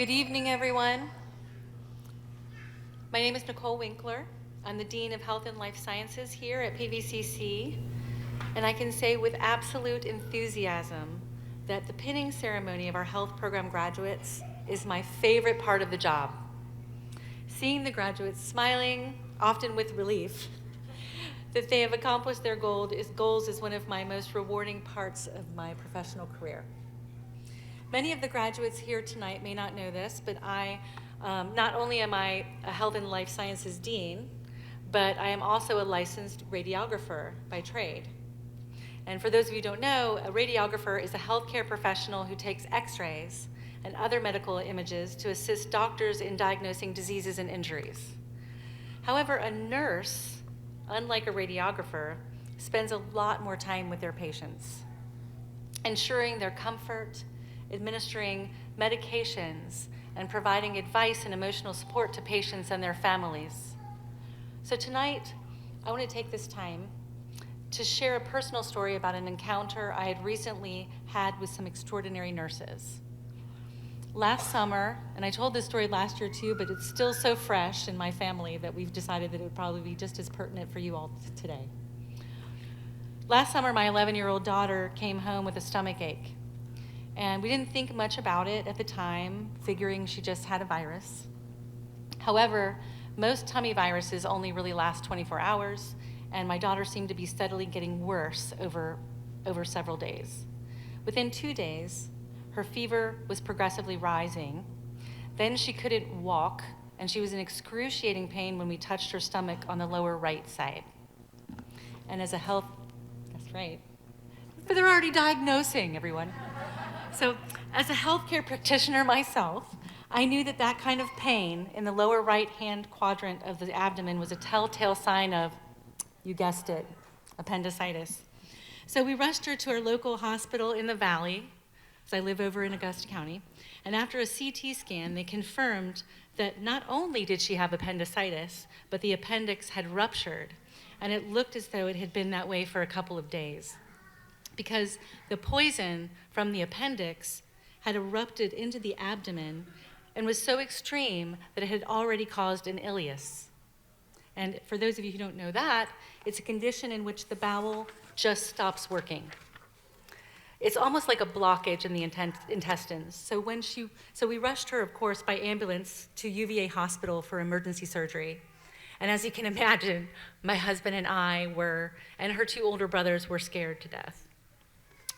Good evening, everyone. My name is Nicole Winkler. I'm the Dean of Health and Life Sciences here at PVCC, and I can say with absolute enthusiasm that the pinning ceremony of our health program graduates is my favorite part of the job. Seeing the graduates smiling, often with relief, that they have accomplished their goals is one of my most rewarding parts of my professional career. Many of the graduates here tonight may not know this, but not only am I a Health and Life Sciences Dean, but I am also a licensed radiographer by trade. And for those of you who don't know, a radiographer is a healthcare professional who takes x-rays and other medical images to assist doctors in diagnosing diseases and injuries. However, a nurse, unlike a radiographer, spends a lot more time with their patients, ensuring their comfort, administering medications, and providing advice and emotional support to patients and their families. So tonight, I want to take this time to share a personal story about an encounter I had recently had with some extraordinary nurses. Last summer, and I told this story last year too, but it's still so fresh in my family that we've decided that it would probably be just as pertinent for you all today. Last summer, my 11-year-old daughter came home with a stomach ache. And we didn't think much about it at the time, figuring she just had a virus. However, most tummy viruses only really last 24 hours, and my daughter seemed to be steadily getting worse over several days. Within 2 days, her fever was progressively rising. Then she couldn't walk, and she was in excruciating pain when we touched her stomach on the lower right side. And that's right. But they're already diagnosing, everyone. So as a healthcare practitioner myself, I knew that that kind of pain in the lower right-hand quadrant of the abdomen was a telltale sign of, you guessed it, appendicitis. So we rushed her to our local hospital in the valley, as I live over in Augusta County, and after a CT scan, they confirmed that not only did she have appendicitis, but the appendix had ruptured, and it looked as though it had been that way for a couple of days, because the poison from the appendix had erupted into the abdomen and was so extreme that it had already caused an ileus. And for those of you who don't know that, it's a condition in which the bowel just stops working. It's almost like a blockage in the intestines. So we rushed her, of course, by ambulance to UVA Hospital for emergency surgery. And as you can imagine, my husband and I and her 2 older brothers were scared to death.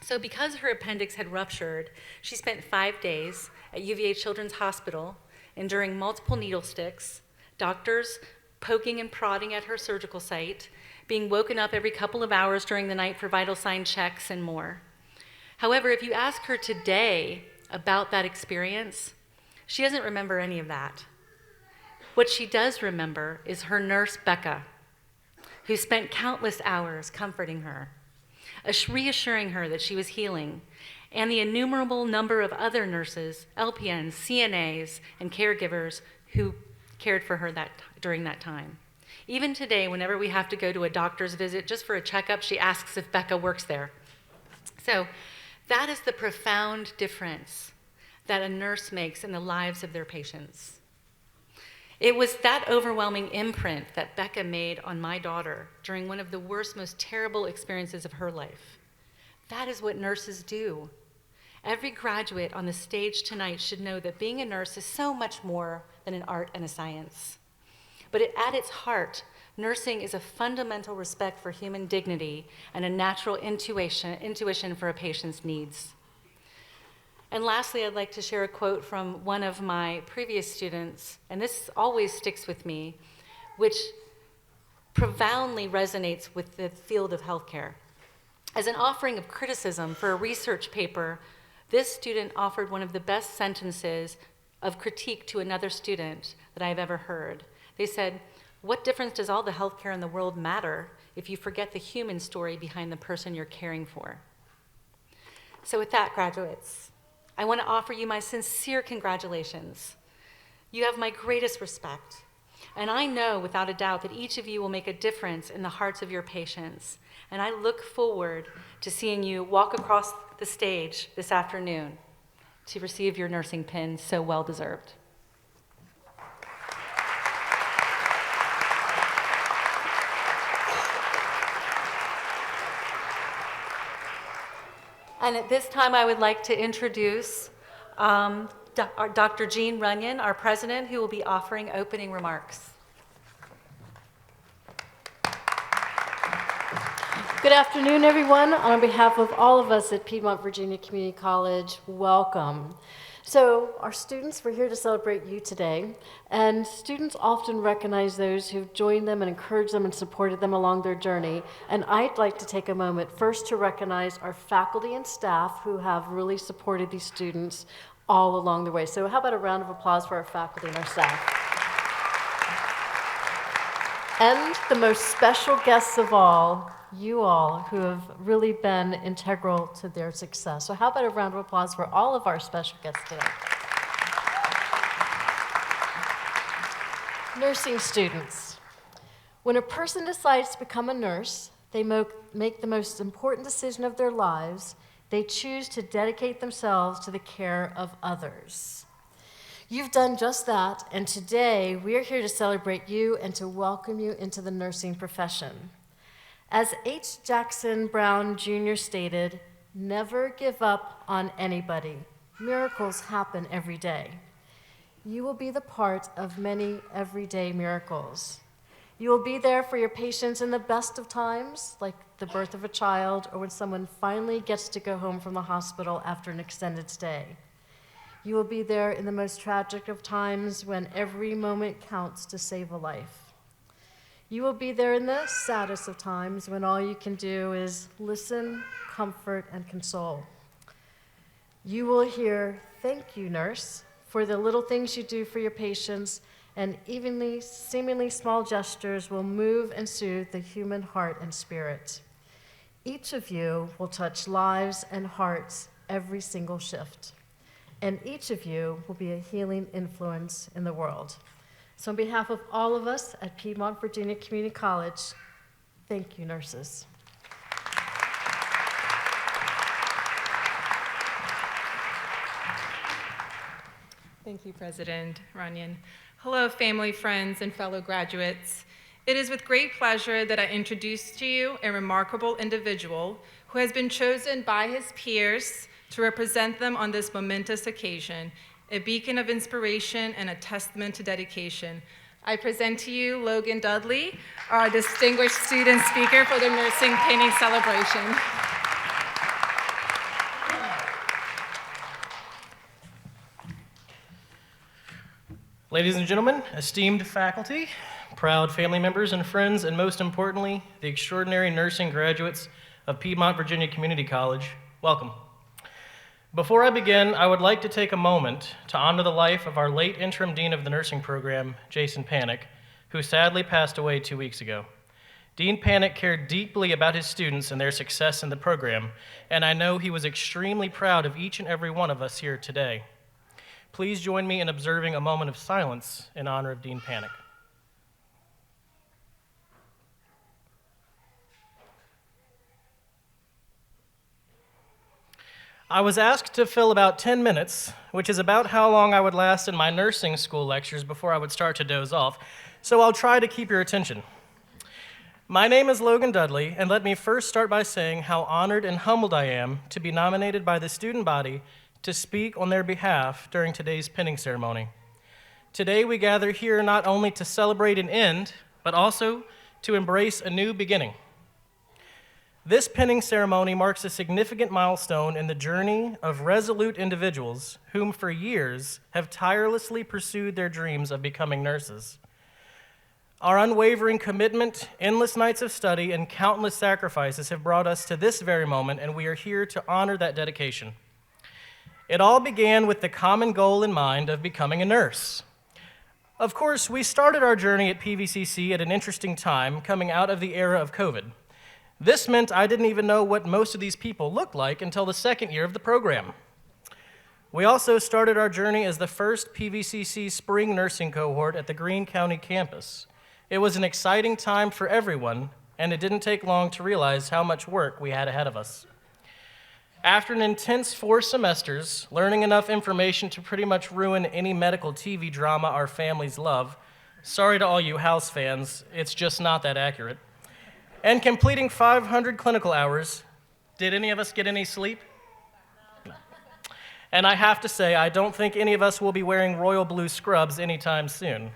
So because her appendix had ruptured, she spent 5 days at UVA Children's Hospital, enduring multiple needle sticks, doctors poking and prodding at her surgical site, being woken up every couple of hours during the night for vital sign checks, and more. However, if you ask her today about that experience, she doesn't remember any of that. What she does remember is her nurse, Becca, who spent countless hours comforting her, reassuring her that she was healing, and the innumerable number of other nurses, LPNs, CNAs, and caregivers who cared for her during that time. Even today, whenever we have to go to a doctor's visit just for a checkup, she asks if Becca works there. So that is the profound difference that a nurse makes in the lives of their patients. It was that overwhelming imprint that Becca made on my daughter during one of the worst, most terrible experiences of her life. That is what nurses do. Every graduate on the stage tonight should know that being a nurse is so much more than an art and a science. But at its heart, nursing is a fundamental respect for human dignity and a natural intuition for a patient's needs. And lastly, I'd like to share a quote from one of my previous students, and this always sticks with me, which profoundly resonates with the field of healthcare. As an offering of criticism for a research paper, this student offered one of the best sentences of critique to another student that I've ever heard. They said, "What difference does all the healthcare in the world matter if you forget the human story behind the person you're caring for?" So with that, graduates, I want to offer you my sincere congratulations. You have my greatest respect. And I know without a doubt that each of you will make a difference in the hearts of your patients. And I look forward to seeing you walk across the stage this afternoon. to receive your nursing pin, so well deserved. And at this time, I would like to introduce Dr. Jean Runyon, our president, who will be offering opening remarks. Good afternoon, everyone. On behalf of all of us at Piedmont Virginia Community College, welcome. So our students, we're here to celebrate you today, and students often recognize those who've joined them and encouraged them and supported them along their journey. And I'd like to take a moment first to recognize our faculty and staff who have really supported these students all along the way. So how about a round of applause for our faculty and our staff? And the most special guests of all, you all who have really been integral to their success. So how about a round of applause for all of our special guests today? Nursing students. When a person decides to become a nurse, they make the most important decision of their lives. They choose to dedicate themselves to the care of others. You've done just that, and today we are here to celebrate you and to welcome you into the nursing profession. As H. Jackson Brown Jr. stated, never give up on anybody. Miracles happen every day. You will be the part of many everyday miracles. You will be there for your patients in the best of times, like the birth of a child or when someone finally gets to go home from the hospital after an extended stay. You will be there in the most tragic of times when every moment counts to save a life. You will be there in the saddest of times when all you can do is listen, comfort, and console. You will hear, "Thank you, nurse," for the little things you do for your patients, and seemingly small gestures will move and soothe the human heart and spirit. Each of you will touch lives and hearts every single shift, and each of you will be a healing influence in the world. So on behalf of all of us at Piedmont Virginia Community College, thank you, nurses. Thank you, President Runyon. Hello, family, friends, and fellow graduates. It is with great pleasure that I introduce to you a remarkable individual who has been chosen by his peers to represent them on this momentous occasion, a beacon of inspiration and a testament to dedication. I present to you Logan Dudley, our distinguished student speaker for the Nursing Pinning Celebration. Ladies and gentlemen, esteemed faculty, proud family members and friends, and most importantly, the extraordinary nursing graduates of Piedmont Virginia Community College, welcome. Before I begin, I would like to take a moment to honor the life of our late interim dean of the nursing program, Jason Panic, who sadly passed away 2 weeks ago. Dean Panic cared deeply about his students and their success in the program, and I know he was extremely proud of each and every one of us here today. Please join me in observing a moment of silence in honor of Dean Panic. I was asked to fill about 10 minutes, which is about how long I would last in my nursing school lectures before I would start to doze off, so I'll try to keep your attention. My name is Logan Dudley, and let me first start by saying how honored and humbled I am to be nominated by the student body to speak on their behalf during today's pinning ceremony. Today we gather here not only to celebrate an end, but also to embrace a new beginning. This pinning ceremony marks a significant milestone in the journey of resolute individuals whom for years have tirelessly pursued their dreams of becoming nurses. Our unwavering commitment, endless nights of study, and countless sacrifices have brought us to this very moment, and we are here to honor that dedication. It all began with the common goal in mind of becoming a nurse. Of course, we started our journey at PVCC at an interesting time coming out of the era of COVID. This meant I didn't even know what most of these people looked like until the second year of the program. We also started our journey as the first PVCC spring nursing cohort at the Greene County campus. It was an exciting time for everyone, and it didn't take long to realize how much work we had ahead of us. After an intense 4 semesters, learning enough information to pretty much ruin any medical TV drama our families love, sorry to all you House fans, it's just not that accurate, and completing 500 clinical hours, did any of us get any sleep? No. And I have to say, I don't think any of us will be wearing royal blue scrubs anytime soon.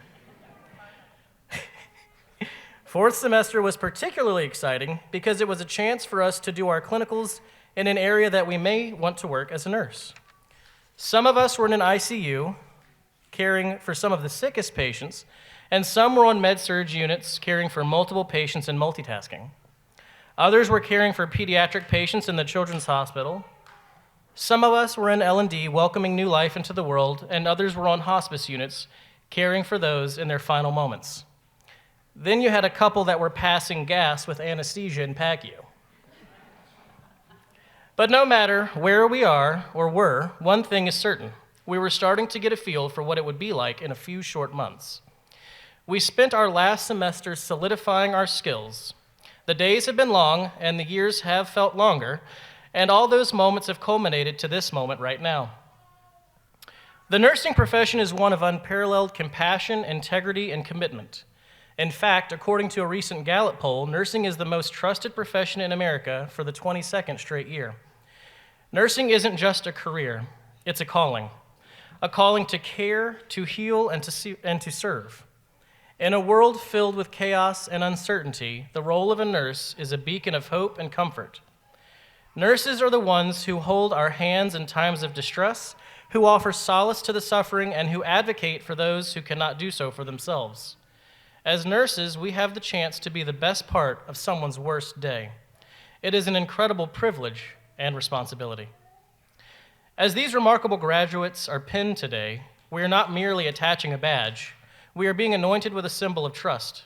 4th semester was particularly exciting because it was a chance for us to do our clinicals in an area that we may want to work as a nurse. Some of us were in an ICU, caring for some of the sickest patients, and some were on med-surg units, caring for multiple patients and multitasking. Others were caring for pediatric patients in the children's hospital. Some of us were in L&D, welcoming new life into the world, and others were on hospice units, caring for those in their final moments. Then you had a couple that were passing gas with anesthesia in PACU. But no matter where we are or were, one thing is certain. We were starting to get a feel for what it would be like in a few short months. We spent our last semester solidifying our skills. The days have been long, and the years have felt longer, and all those moments have culminated to this moment right now. The nursing profession is one of unparalleled compassion, integrity, and commitment. In fact, according to a recent Gallup poll, nursing is the most trusted profession in America for the 22nd straight year. Nursing isn't just a career, it's a calling to care, to heal, and to serve. In a world filled with chaos and uncertainty, the role of a nurse is a beacon of hope and comfort. Nurses are the ones who hold our hands in times of distress, who offer solace to the suffering, and who advocate for those who cannot do so for themselves. As nurses, we have the chance to be the best part of someone's worst day. It is an incredible privilege and responsibility. As these remarkable graduates are pinned today, we are not merely attaching a badge. We are being anointed with a symbol of trust.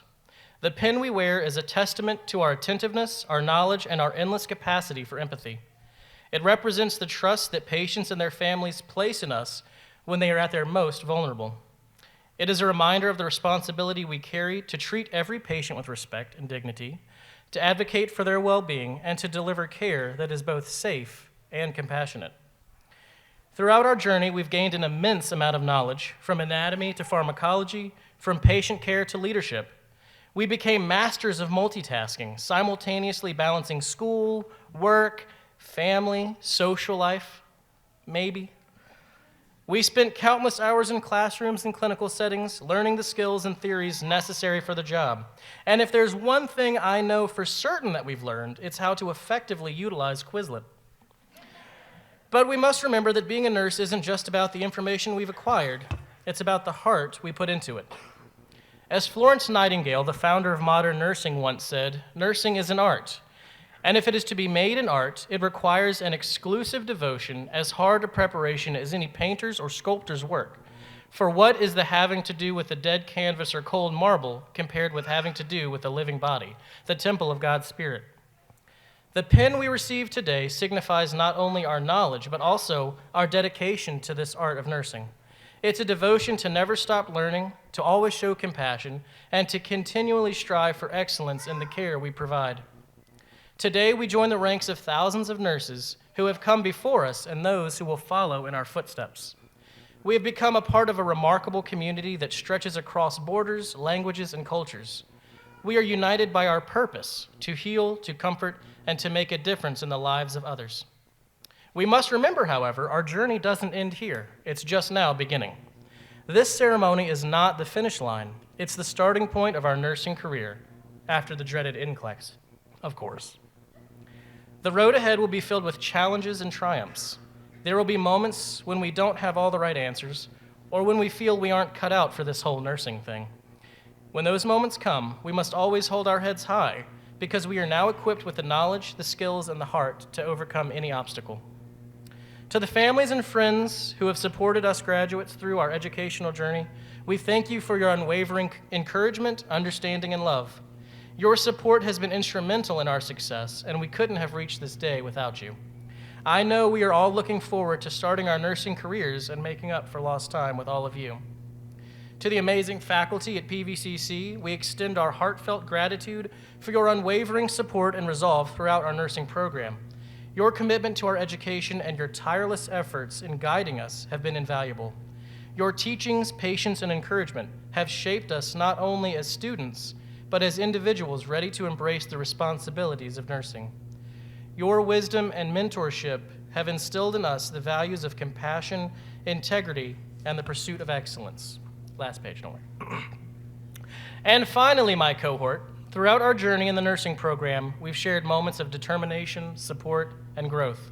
The pin we wear is a testament to our attentiveness, our knowledge, and our endless capacity for empathy. It represents the trust that patients and their families place in us when they are at their most vulnerable. It is a reminder of the responsibility we carry to treat every patient with respect and dignity, to advocate for their well-being, and to deliver care that is both safe and compassionate. Throughout our journey, we've gained an immense amount of knowledge, from anatomy to pharmacology, from patient care to leadership. We became masters of multitasking, simultaneously balancing school, work, family, social life, maybe. We spent countless hours in classrooms and clinical settings, learning the skills and theories necessary for the job. And if there's one thing I know for certain that we've learned, it's how to effectively utilize Quizlet. But we must remember that being a nurse isn't just about the information we've acquired, it's about the heart we put into it. As Florence Nightingale, the founder of modern nursing, once said, "Nursing is an art. And if it is to be made an art, it requires an exclusive devotion, as hard a preparation as any painter's or sculptor's work. For what is the having to do with a dead canvas or cold marble compared with having to do with a living body, the temple of God's Spirit?" The pin we receive today signifies not only our knowledge, but also our dedication to this art of nursing. It's a devotion to never stop learning, to always show compassion, and to continually strive for excellence in the care we provide. Today, we join the ranks of thousands of nurses who have come before us and those who will follow in our footsteps. We have become a part of a remarkable community that stretches across borders, languages, and cultures. We are united by our purpose to heal, to comfort, and to make a difference in the lives of others. We must remember, however, our journey doesn't end here. It's just now beginning. This ceremony is not the finish line. It's the starting point of our nursing career, after the dreaded NCLEX, of course. The road ahead will be filled with challenges and triumphs. There will be moments when we don't have all the right answers, or when we feel we aren't cut out for this whole nursing thing. When those moments come, we must always hold our heads high, because we are now equipped with the knowledge, the skills, and the heart to overcome any obstacle. To the families and friends who have supported us graduates through our educational journey, we thank you for your unwavering encouragement, understanding, and love. Your support has been instrumental in our success, and we couldn't have reached this day without you. I know we are all looking forward to starting our nursing careers and making up for lost time with all of you. To the amazing faculty at PVCC, we extend our heartfelt gratitude for your unwavering support and resolve throughout our nursing program. Your commitment to our education and your tireless efforts in guiding us have been invaluable. Your teachings, patience, and encouragement have shaped us not only as students, but as individuals ready to embrace the responsibilities of nursing. Your wisdom and mentorship have instilled in us the values of compassion, integrity, and the pursuit of excellence. Last page, don't worry. And finally, my cohort, throughout our journey in the nursing program, we've shared moments of determination, support, and growth.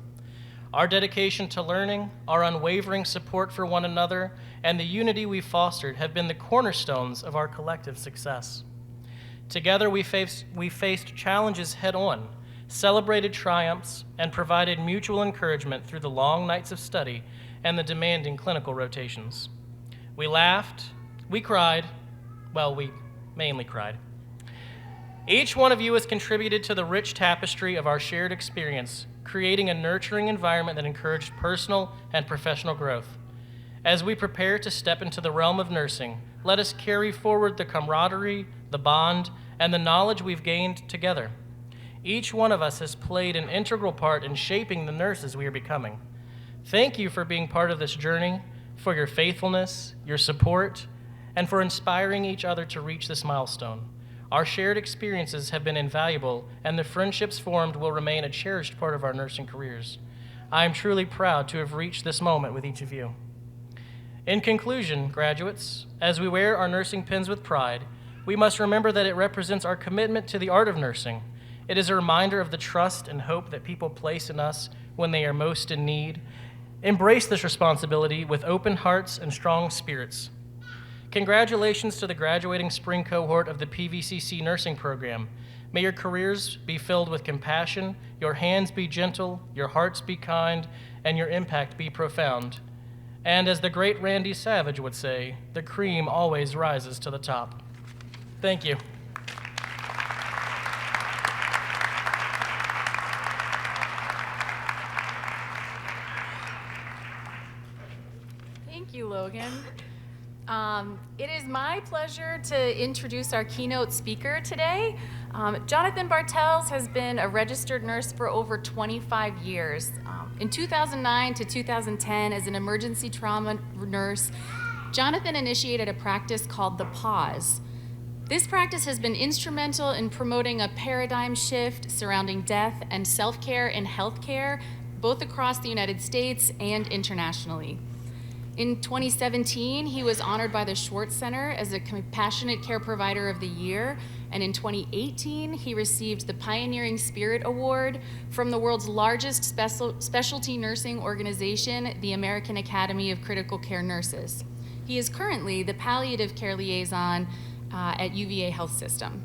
Our dedication to learning, our unwavering support for one another, and the unity we fostered have been the cornerstones of our collective success. Together, we faced challenges head-on, celebrated triumphs, and provided mutual encouragement through the long nights of study and the demanding clinical rotations. We laughed, we cried, well, we mainly cried. Each one of you has contributed to the rich tapestry of our shared experience, creating a nurturing environment that encouraged personal and professional growth. As we prepare to step into the realm of nursing, let us carry forward the camaraderie, the bond, and the knowledge we've gained together. Each one of us has played an integral part in shaping the nurses we are becoming. Thank you for being part of this journey, for your faithfulness, your support, and for inspiring each other to reach this milestone. Our shared experiences have been invaluable, and the friendships formed will remain a cherished part of our nursing careers. I am truly proud to have reached this moment with each of you. In conclusion, graduates, as we wear our nursing pins with pride, we must remember that it represents our commitment to the art of nursing. It is a reminder of the trust and hope that people place in us when they are most in need. Embrace this responsibility with open hearts and strong spirits. Congratulations to the graduating spring cohort of the PVCC nursing program. May your careers be filled with compassion, your hands be gentle, your hearts be kind, and your impact be profound. And as the great Randy Savage would say, the cream always rises to the top. Thank you. Thank you, Logan. It is my pleasure to introduce our keynote speaker today. Jonathan Bartels has been a registered nurse for over 25 years. In 2009 to 2010, as an emergency trauma nurse, Jonathan initiated a practice called The Pause. This practice has been instrumental in promoting a paradigm shift surrounding death and self-care in healthcare, both across the United States and internationally. In 2017, he was honored by the Schwartz Center as a Compassionate Care Provider of the Year, and in 2018, he received the Pioneering Spirit Award from the world's largest specialty nursing organization, the American Academy of Critical Care Nurses. He is currently the Palliative Care Liaison at UVA Health System.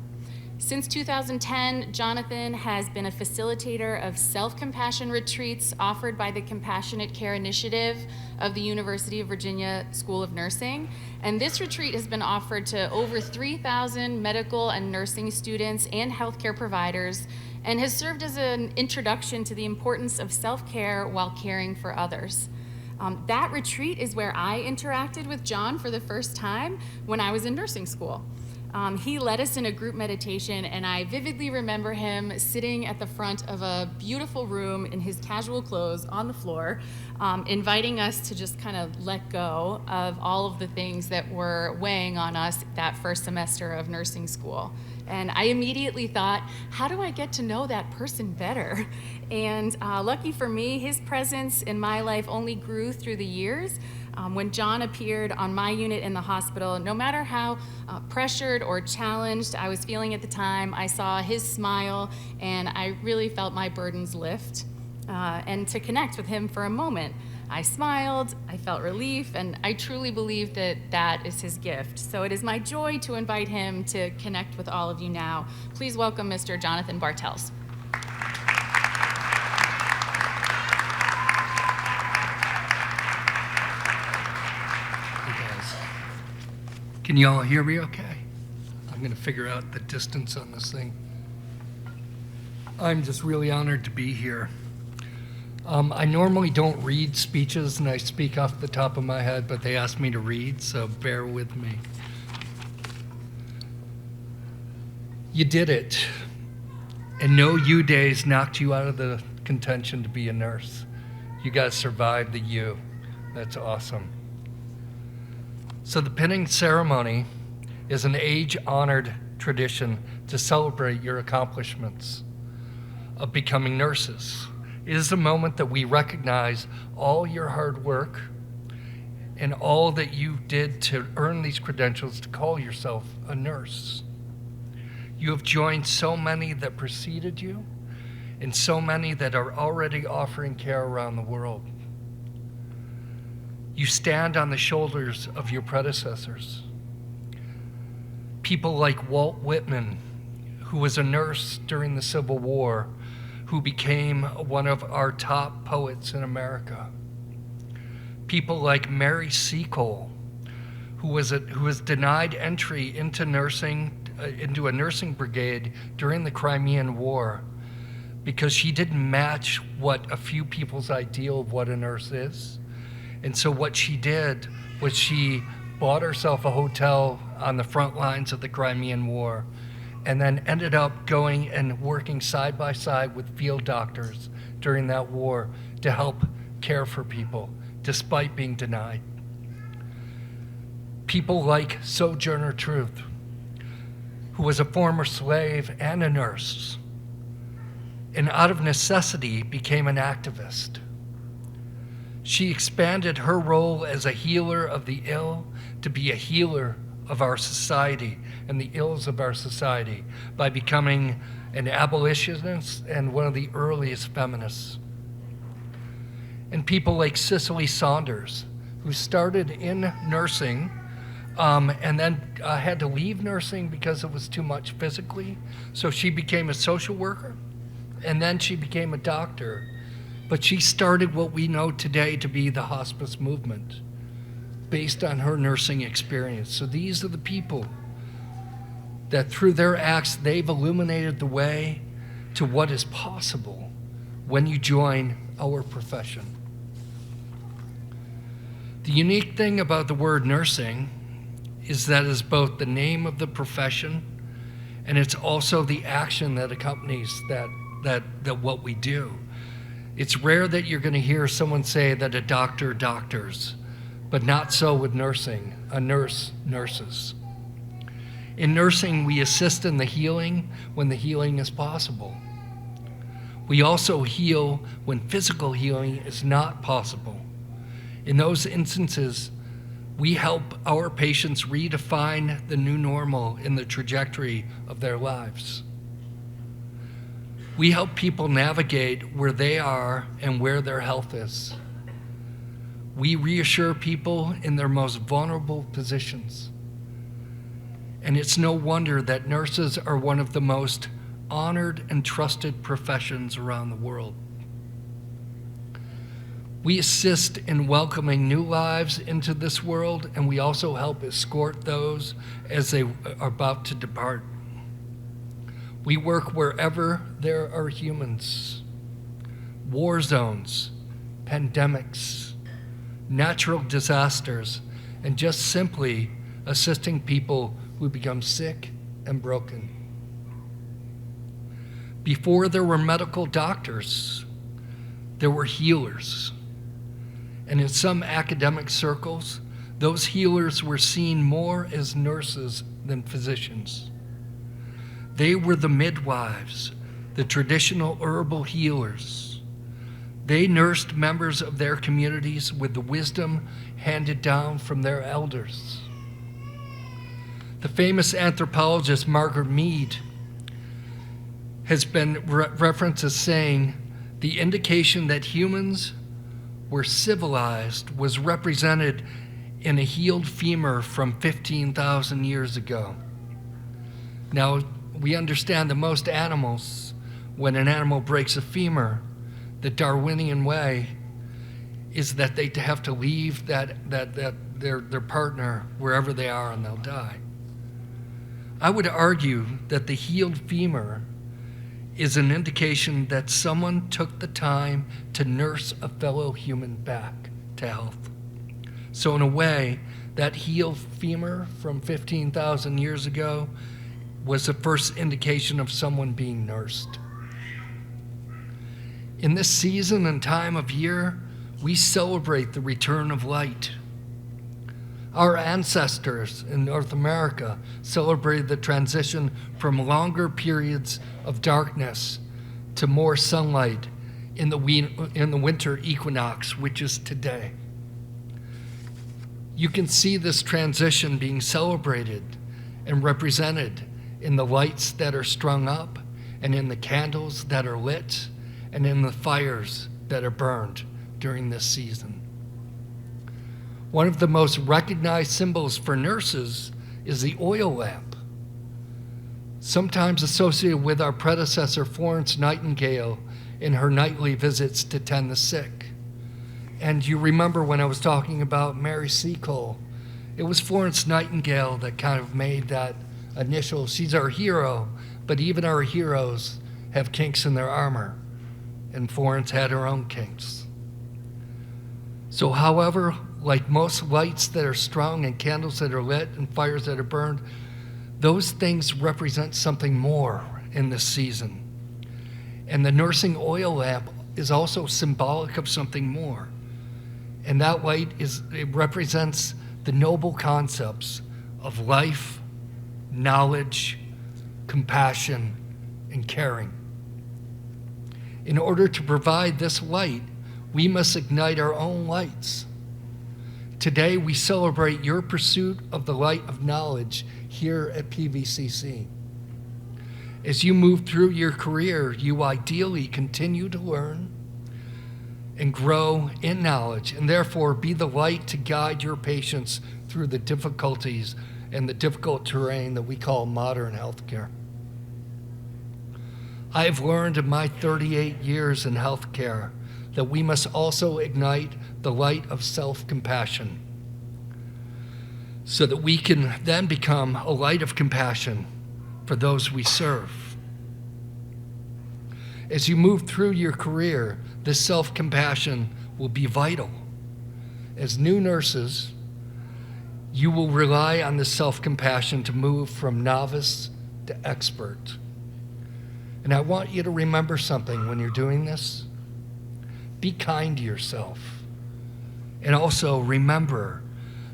Since 2010, Jonathan has been a facilitator of self-compassion retreats offered by the Compassionate Care Initiative of the University of Virginia School of Nursing. And this retreat has been offered to over 3,000 medical and nursing students and healthcare providers, and has served as an introduction to the importance of self-care while caring for others. That retreat is where I interacted with John for the first time when I was in nursing school. He led us in a group meditation, and I vividly remember him sitting at the front of a beautiful room in his casual clothes on the floor, inviting us to just kind of let go of all of the things that were weighing on us that first semester of nursing school. And I immediately thought, how do I get to know that person better? And lucky for me, his presence in my life only grew through the years. When John appeared on my unit in the hospital, no matter how pressured or challenged I was feeling at the time, I saw his smile and I really felt my burdens lift. And to connect with him for a moment, I smiled, I felt relief, and I truly believe that that is his gift. So it is my joy to invite him to connect with all of you now. Please welcome Mr. Jonathan Bartels. Can you all hear me okay? I'm going to figure out the distance on this thing. I'm just really honored to be here. I normally don't read speeches and I speak off the top of my head, but they asked me to read, so bear with me. You did it. And no U days knocked you out of the contention to be a nurse. You guys survived the U. That's awesome. So the pinning ceremony is an age-honored tradition to celebrate your accomplishments of becoming nurses. It is a moment that we recognize all your hard work and all that you did to earn these credentials to call yourself a nurse. You have joined so many that preceded you and so many that are already offering care around the world. You stand on the shoulders of your predecessors. People like Walt Whitman, who was a nurse during the Civil War, who became one of our top poets in America. People like Mary Seacole, who was denied entry into a nursing brigade during the Crimean War because she didn't match what a few people's ideal of what a nurse is. And so what she did was she bought herself a hotel on the front lines of the Crimean War, and then ended up going and working side by side with field doctors during that war to help care for people, despite being denied. People like Sojourner Truth, who was a former slave and a nurse, and out of necessity became an activist. She expanded her role as a healer of the ill to be a healer of our society and the ills of our society by becoming an abolitionist and one of the earliest feminists. And people like Cicely Saunders, who started in nursing and then had to leave nursing because it was too much physically. So she became a social worker, and then she became a doctor. But she started what we know today to be the hospice movement based on her nursing experience. So these are the people that through their acts, they've illuminated the way to what is possible when you join our profession. The unique thing about the word nursing is that it's both the name of the profession and it's also the action that accompanies that what we do. It's rare that you're going to hear someone say that a doctor doctors, but not so with nursing. A nurse nurses. In nursing, we assist in the healing when the healing is possible. We also heal when physical healing is not possible. In those instances, we help our patients redefine the new normal in the trajectory of their lives. We help people navigate where they are and where their health is. We reassure people in their most vulnerable positions. And it's no wonder that nurses are one of the most honored and trusted professions around the world. We assist in welcoming new lives into this world, and we also help escort those as they are about to depart. We work wherever there are humans, war zones, pandemics, natural disasters, and just simply assisting people who become sick and broken. Before there were medical doctors, there were healers. And in some academic circles, those healers were seen more as nurses than physicians. They were the midwives, the traditional herbal healers. They nursed members of their communities with the wisdom handed down from their elders. The famous anthropologist Margaret Mead has been referenced as saying, the indication that humans were civilized was represented in a healed femur from 15,000 years ago. Now, we understand that most animals, when an animal breaks a femur, the Darwinian way is that they have to leave their partner wherever they are and they'll die. I would argue that the healed femur is an indication that someone took the time to nurse a fellow human back to health. So in a way, that healed femur from 15,000 years ago was the first indication of someone being nursed. In this season and time of year, we celebrate the return of light. Our ancestors in North America celebrated the transition from longer periods of darkness to more sunlight in the winter equinox, which is today. You can see this transition being celebrated and represented in the lights that are strung up, and in the candles that are lit, and in the fires that are burned during this season. One of the most recognized symbols for nurses is the oil lamp, sometimes associated with our predecessor Florence Nightingale in her nightly visits to tend the sick. And you remember when I was talking about Mary Seacole, it was Florence Nightingale that kind of made that initial, she's our hero, but even our heroes have kinks in their armor, and Florence had her own kinks. So however, like most lights that are strung and candles that are lit and fires that are burned, those things represent something more in this season. And the nursing oil lamp is also symbolic of something more. And that light it represents the noble concepts of life, knowledge, compassion, and caring. In order to provide this light, we must ignite our own lights. Today, we celebrate your pursuit of the light of knowledge here at PVCC. As you move through your career, you ideally continue to learn and grow in knowledge, and therefore be the light to guide your patients through the difficulties and the difficult terrain that we call modern healthcare. I have learned in my 38 years in healthcare that we must also ignite the light of self-compassion so that we can then become a light of compassion for those we serve. As you move through your career, this self-compassion will be vital. As new nurses, you will rely on this self-compassion to move from novice to expert. And I want you to remember something when you're doing this. Be kind to yourself. And also remember,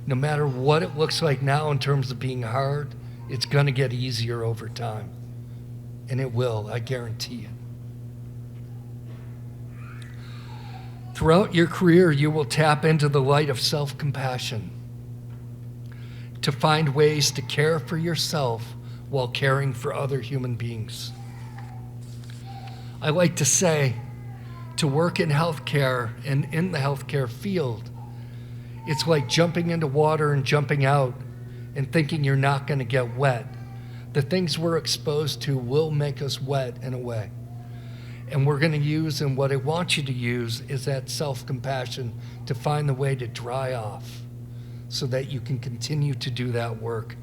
no matter what it looks like now in terms of being hard, it's going to get easier over time. And it will, I guarantee it. Throughout your career, you will tap into the light of self-compassion to find ways to care for yourself while caring for other human beings. I like to say, to work in healthcare and in the healthcare field, it's like jumping into water and jumping out and thinking you're not going to get wet. The things we're exposed to will make us wet in a way. And we're going to use, and what I want you to use, is that self-compassion to find the way to dry off so that you can continue to do that work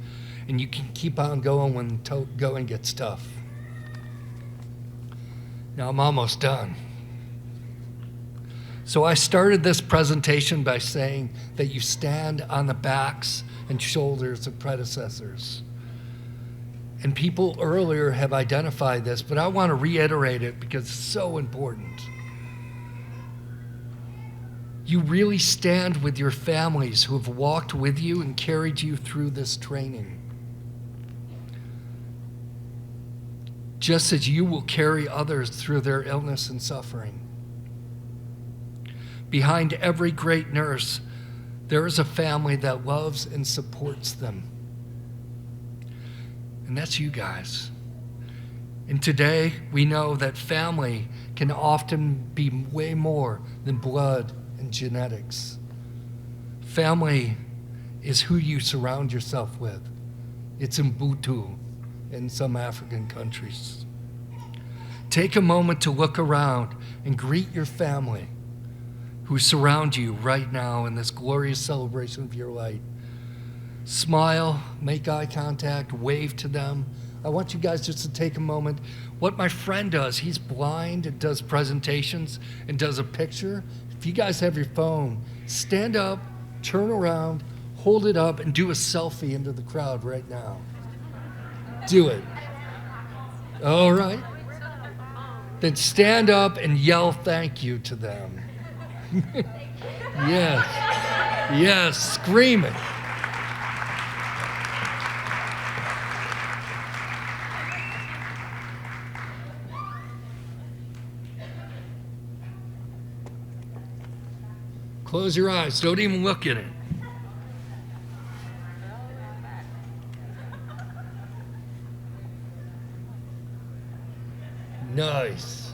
and you can keep on going when going gets tough. Now I'm almost done. So I started this presentation by saying that you stand on the backs and shoulders of predecessors. And people earlier have identified this, but I want to reiterate it because it's so important. You really stand with your families who have walked with you and carried you through this training. Just as you will carry others through their illness and suffering. Behind every great nurse, there is a family that loves and supports them. And that's you guys. And today, we know that family can often be way more than blood and genetics. Family is who you surround yourself with. It's Ubuntu in some African countries. Take a moment to look around and greet your family who surround you right now in this glorious celebration of your light. Smile, make eye contact, wave to them. I want you guys just to take a moment. What my friend does, he's blind and does presentations and does a picture. If you guys have your phone, stand up, turn around, hold it up, and do a selfie into the crowd right now. Do it. All right. then stand up and yell thank you to them. Yes. Yes, scream it. Close your eyes. Don't even look at it. Nice.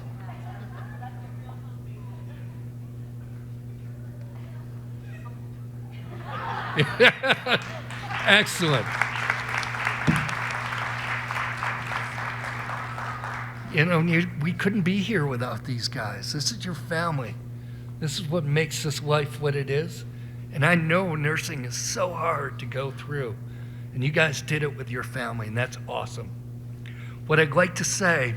Excellent. You know, we couldn't be here without these guys. This is your family. This is what makes this life what it is. And I know nursing is so hard to go through. And you guys did it with your family, and that's awesome. What I'd like to say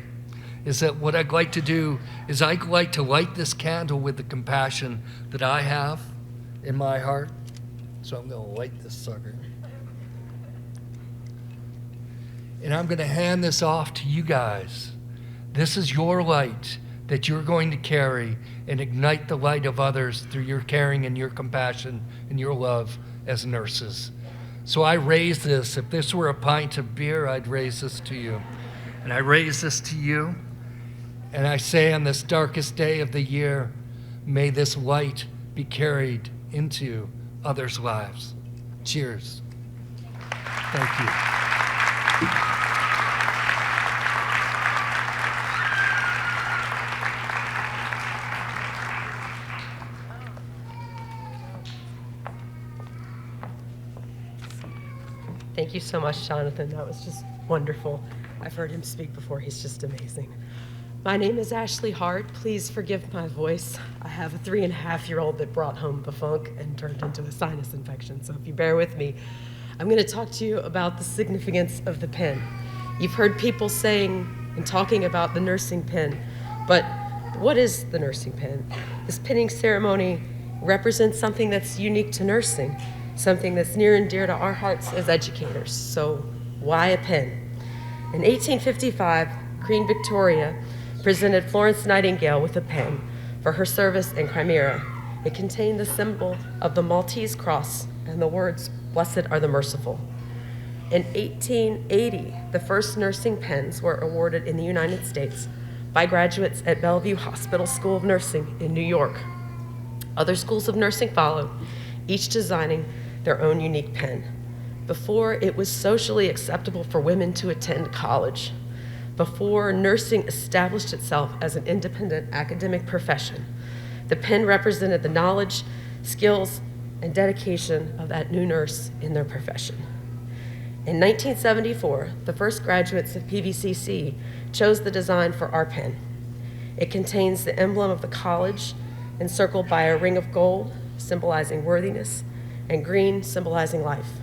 is that what I'd like to do is I'd like to light this candle with the compassion that I have in my heart. So I'm going to light this sucker. And I'm going to hand this off to you guys. This is your light that you're going to carry and ignite the light of others through your caring and your compassion and your love as nurses. So I raise this. If this were a pint of beer, I'd raise this to you. And I raise this to you. And I say on this darkest day of the year, may this light be carried into others' lives. Cheers. Thank you. Thank you so much, Jonathan. That was just wonderful. I've heard him speak before. He's just amazing. My name is Ashley Hart. Please forgive my voice. I have a 3.5-year-old that brought home the funk and turned into a sinus infection. So if you bear with me, I'm going to talk to you about the significance of the pen. You've heard people saying and talking about the nursing pen, but what is the nursing pen? This pinning ceremony represents something that's unique to nursing, something that's near and dear to our hearts as educators. So why a pen? In 1855, Queen Victoria presented Florence Nightingale with a pen for her service in Crimea. It contained the symbol of the Maltese cross and the words, "Blessed are the merciful." In 1880, the first nursing pens were awarded in the United States by graduates at Bellevue Hospital School of Nursing in New York. Other schools of nursing followed, each designing their own unique pen. Before it was socially acceptable for women to attend college, before nursing established itself as an independent academic profession, the pen represented the knowledge, skills, and dedication of that new nurse in their profession. In 1974, the first graduates of PVCC chose the design for our pen. It contains the emblem of the college, encircled by a ring of gold, symbolizing worthiness, and green, symbolizing life.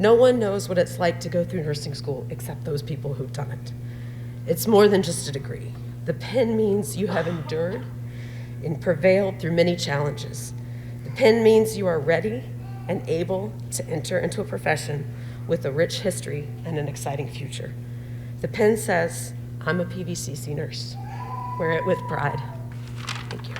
No one knows what it's like to go through nursing school except those people who've done it. It's more than just a degree. The pen means you have endured and prevailed through many challenges. The pen means you are ready and able to enter into a profession with a rich history and an exciting future. The pen says, "I'm a PVCC nurse." Wear it with pride. Thank you.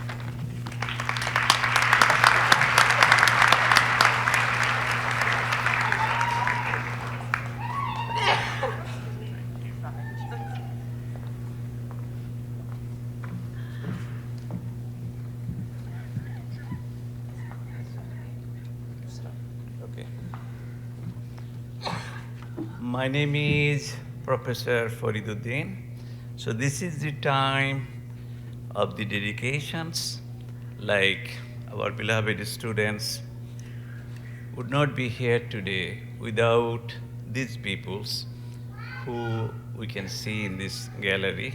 My name is Professor Fariduddin. So this is the time of the dedications, like our beloved students would not be here today without these peoples who we can see in this gallery,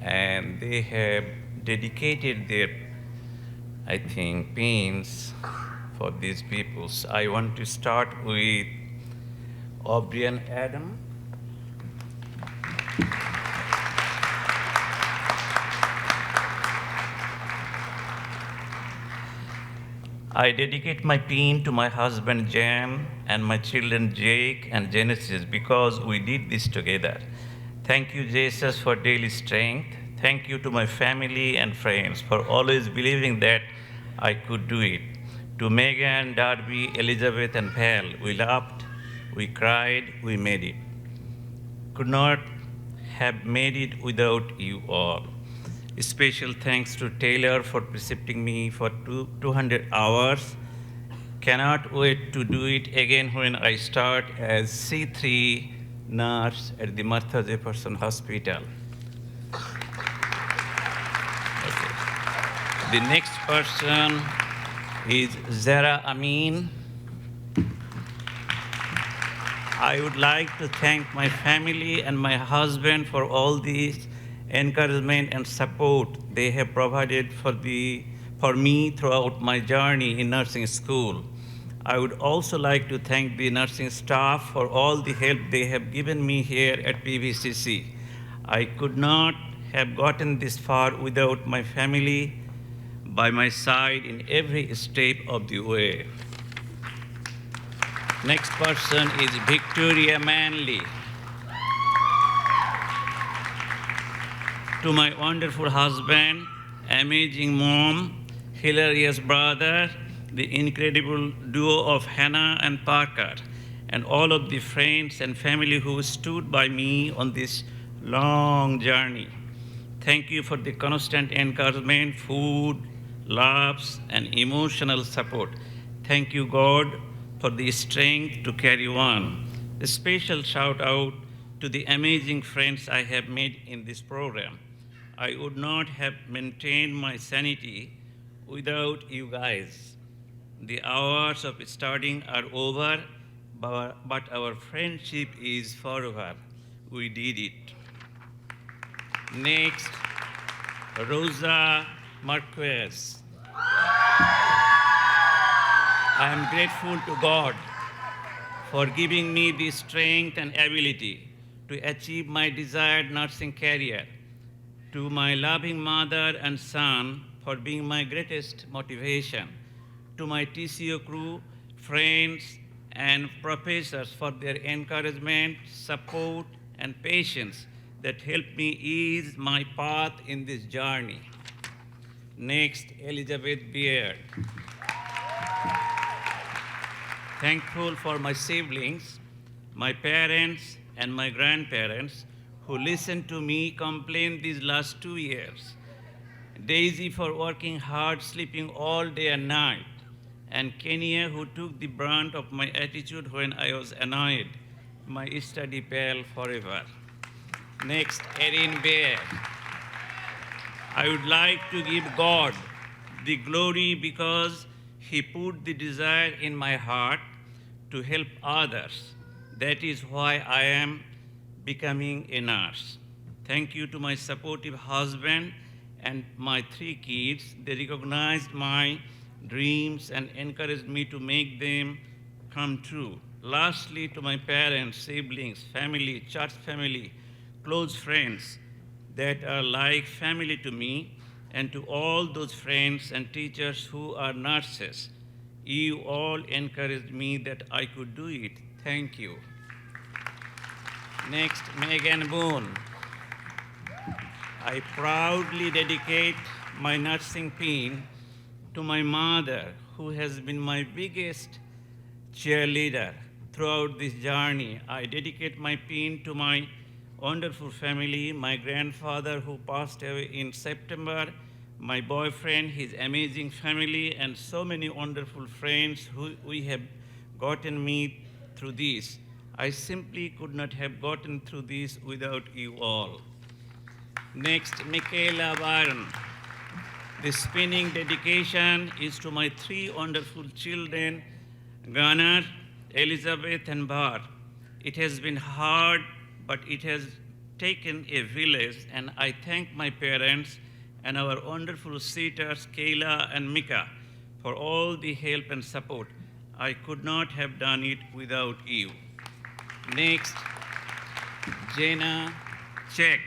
and they have dedicated their, I think, pens for these peoples. I want to start with O'Brien Adam. I dedicate my pen to my husband Jan and my children Jake and Genesis because we did this together. Thank you, Jesus, for daily strength. Thank you to my family and friends for always believing that I could do it. To Megan, Darby, Elizabeth, and Val, we laughed, we cried, we made it. Could not have made it without you all. A special thanks to Taylor for precepting me for 200 hours. Cannot wait to do it again when I start as C3 nurse at the Martha Jefferson Hospital. Okay. The next person is Zara Amin. I would like to thank my family and my husband for all this encouragement and support they have provided for me throughout my journey in nursing school. I would also like to thank the nursing staff for all the help they have given me here at PVCC. I could not have gotten this far without my family by my side in every step of the way. Next person is Victoria Manley. To my wonderful husband, amazing mom, hilarious brother, the incredible duo of Hannah and Parker, and all of the friends and family who stood by me on this long journey. Thank you for the constant encouragement, food, laughs, and emotional support. Thank you, God, for the strength to carry on. A special shout out to the amazing friends I have made in this program. I would not have maintained my sanity without you guys. The hours of studying are over, but our friendship is forever. We did it. Next, Rosa Marquez. I am grateful to God for giving me the strength and ability to achieve my desired nursing career. To my loving mother and son for being my greatest motivation. To my TCO crew, friends, and professors for their encouragement, support, and patience that helped me ease my path in this journey. Next, Elizabeth Beard. Thankful for my siblings, my parents, and my grandparents who listened to me complain these last 2 years. Daisy for working hard, sleeping all day and night, and Kenya who took the brunt of my attitude when I was annoyed, my study pal forever. Next, Erin Bear. I would like to give God the glory because He put the desire in my heart to help others. That is why I am becoming a nurse. Thank you to my supportive husband and my 3 kids. They recognized my dreams and encouraged me to make them come true. Lastly, to my parents, siblings, family, church family, close friends that are like family to me, and to all those friends and teachers who are nurses. You all encouraged me that I could do it. Thank you. Next, Megan Boone. I proudly dedicate my nursing pin to my mother, who has been my biggest cheerleader throughout this journey. I dedicate my pin to my wonderful family, my grandfather who passed away in September, my boyfriend, his amazing family, and so many wonderful friends who we have gotten me through this. I simply could not have gotten through this without you all. Next, Michaela Byron. The spinning dedication is to my 3 wonderful children, Gunnar, Elizabeth, and Bar. It has been hard, but it has taken a village, and I thank my parents and our wonderful sitters, Kayla and Mika, for all the help and support. I could not have done it without you. Next, Jenna Check.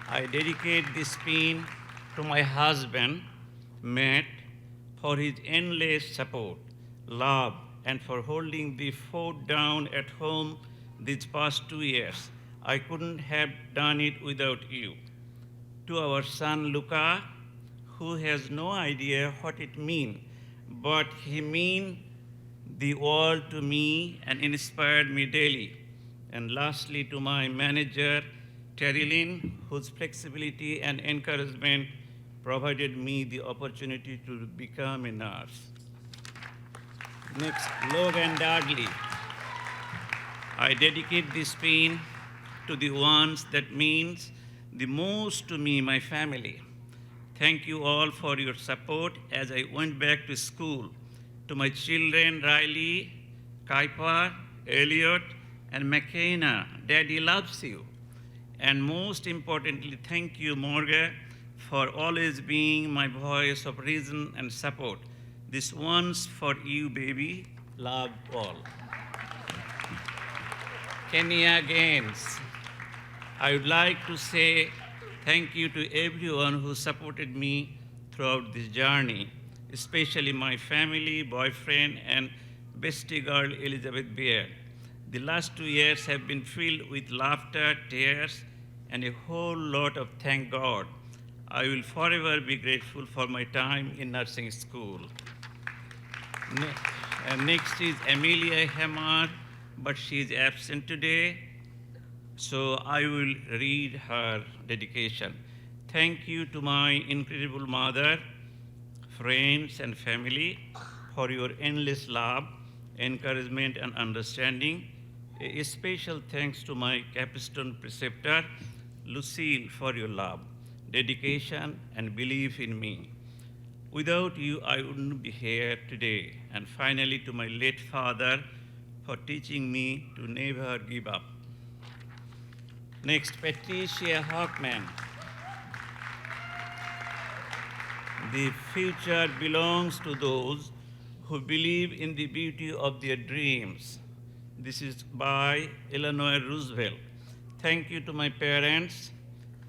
I dedicate this pin to my husband, Matt, for his endless support, love, and for holding the fort down at home these past 2 years. I couldn't have done it without you. to our son Luca, who has no idea what it means, but he means the world to me and inspired me daily. And lastly, to my manager, Terry Lynn, whose flexibility and encouragement provided me the opportunity to become a nurse. Next, Logan Dudley. I dedicate this pin to the ones that means the most to me, my family. Thank you all for your support as I went back to school. To my children, Riley, Kuiper, Elliot, and McKenna, Daddy loves you. And most importantly, thank you, Morgan, for always being my voice of reason and support. This one's for you, baby. Love all. Kenya Gaines. I would like to say thank you to everyone who supported me throughout this journey, especially my family, boyfriend, and bestie girl, Elizabeth Beard. The last 2 years have been filled with laughter, tears, and a whole lot of thank God. I will forever be grateful for my time in nursing school. Next is Amelia Hammer, but she is absent today, so I will read her dedication. Thank you to my incredible mother, friends, and family for your endless love, encouragement, and understanding. A special thanks to my capstone preceptor, Lucille, for your love, dedication, and belief in me. Without you, I wouldn't be here today. And finally, to my late father for teaching me to never give up. Next, Patricia Hockman. The future belongs to those who believe in the beauty of their dreams. This is by Eleanor Roosevelt. Thank you to my parents,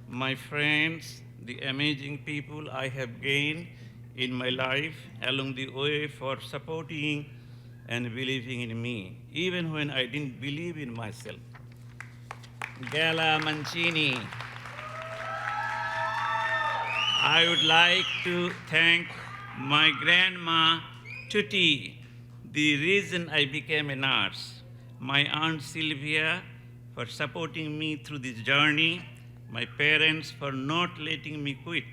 my friends, the amazing people I have gained in my life along the way for supporting and believing in me, even when I didn't believe in myself. Gala Mancini. I would like to thank my grandma, Tutti, the reason I became a nurse, my Aunt Sylvia for supporting me through this journey, my parents for not letting me quit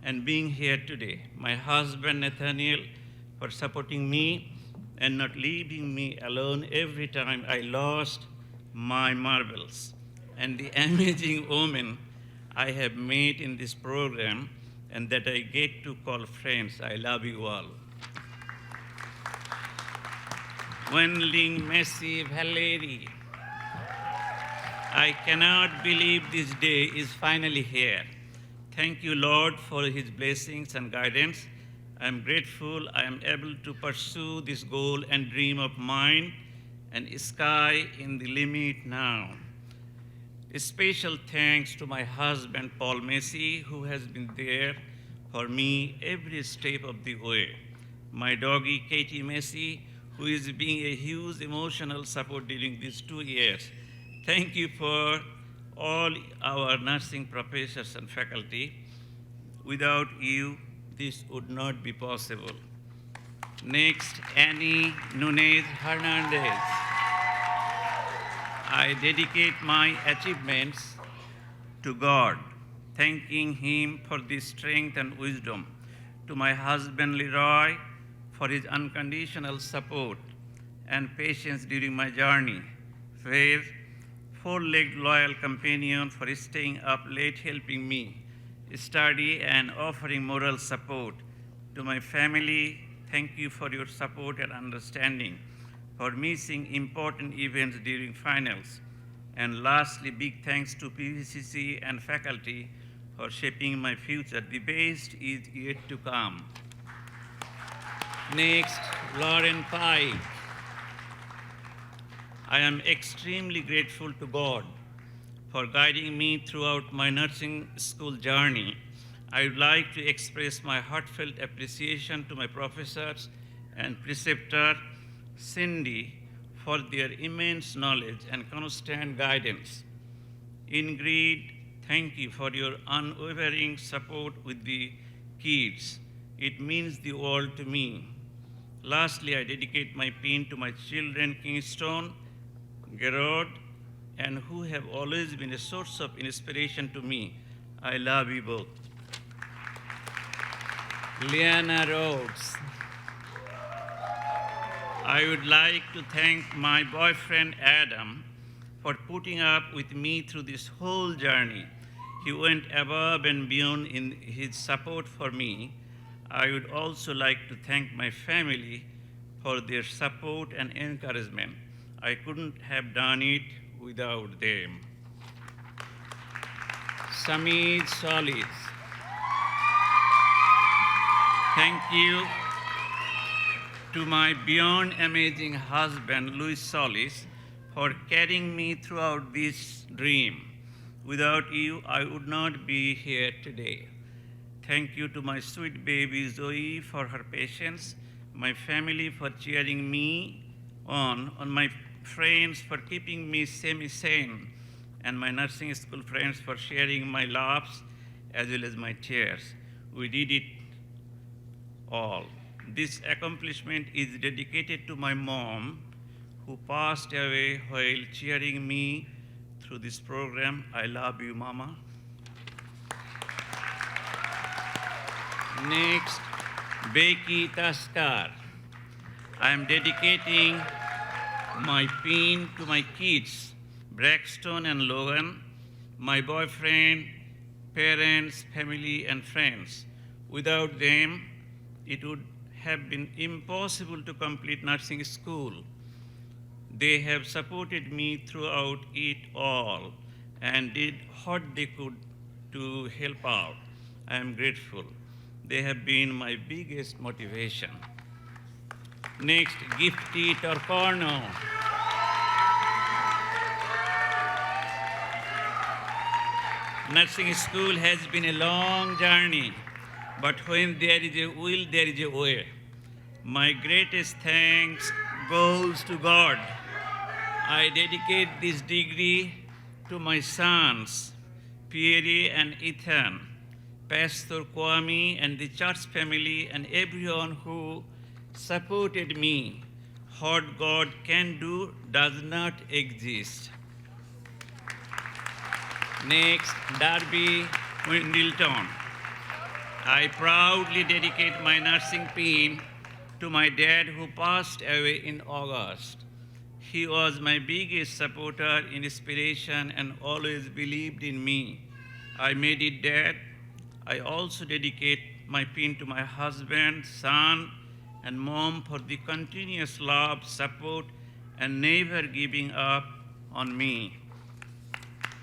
and being here today, my husband Nathaniel for supporting me and not leaving me alone every time I lost my marbles, and the amazing women I have met in this program and that I get to call friends. I love you all. Wenling Messi Valeri. I cannot believe this day is finally here. Thank you, Lord, for his blessings and guidance. I am grateful I am able to pursue this goal and dream of mine, and sky in the limit now. A special thanks to my husband, Paul Messi, who has been there for me every step of the way. My doggie, Katie Messi, who is being a huge emotional support during these 2 years. Thank you for all our nursing professors and faculty. Without you, this would not be possible. Next, Annie Nunez Hernandez. I dedicate my achievements to God, thanking him for the strength and wisdom, to my husband Leroy for his unconditional support and patience during my journey, Faith, four-legged loyal companion for staying up late helping me study and offering moral support. To my family, thank you for your support and understanding, for missing important events during finals. And lastly, big thanks to PVCC and faculty for shaping my future. The best is yet to come. Next, Lauren Pike. I am extremely grateful to God for guiding me throughout my nursing school journey. I would like to express my heartfelt appreciation to my professors and preceptor, Cindy, for their immense knowledge and constant guidance. Ingrid, Thank you for your unwavering support with the kids. It means the world to me. Lastly, I dedicate my pin to my children, Kingston, Gerard, and who have always been a source of inspiration to me. I love you both. Liana Rhodes. I would like to thank my boyfriend Adam for putting up with me through this whole journey. He went above and beyond in his support for me. I would also like to thank my family for their support and encouragement. I couldn't have done it without them. Samir Solis. Thank you to my beyond amazing husband, Luis Solis, for carrying me throughout this dream. Without you, I would not be here today. Thank you to my sweet baby Zoe for her patience, my family for cheering me on my friends for keeping me semi-sane, and my nursing school friends for sharing my laughs as well as my tears. We did it all. This accomplishment is dedicated to my mom, who passed away while cheering me through this program. I love you, Mama. Next, Becky Taskar. I am dedicating my pin to my kids, Braxton and Logan, my boyfriend, parents, family, and friends. Without them, it would have been impossible to complete nursing school. They have supported me throughout it all and did what they could to help out. I am grateful. They have been my biggest motivation. Next, Gifty Torcorno. Nursing school has been a long journey, but when there is a will, there is a way. My greatest thanks goes to God. I dedicate this degree to my sons, Pierre and Ethan, Pastor Kwame and the church family, and everyone who supported me. What God can do does not exist. Next, Darby Windleton. I proudly dedicate my nursing pin to my dad, who passed away in August. He was my biggest supporter, inspiration, and always believed in me. I made it, Dad. I also dedicate my pin to my husband, son, and mom for the continuous love, support, and never giving up on me.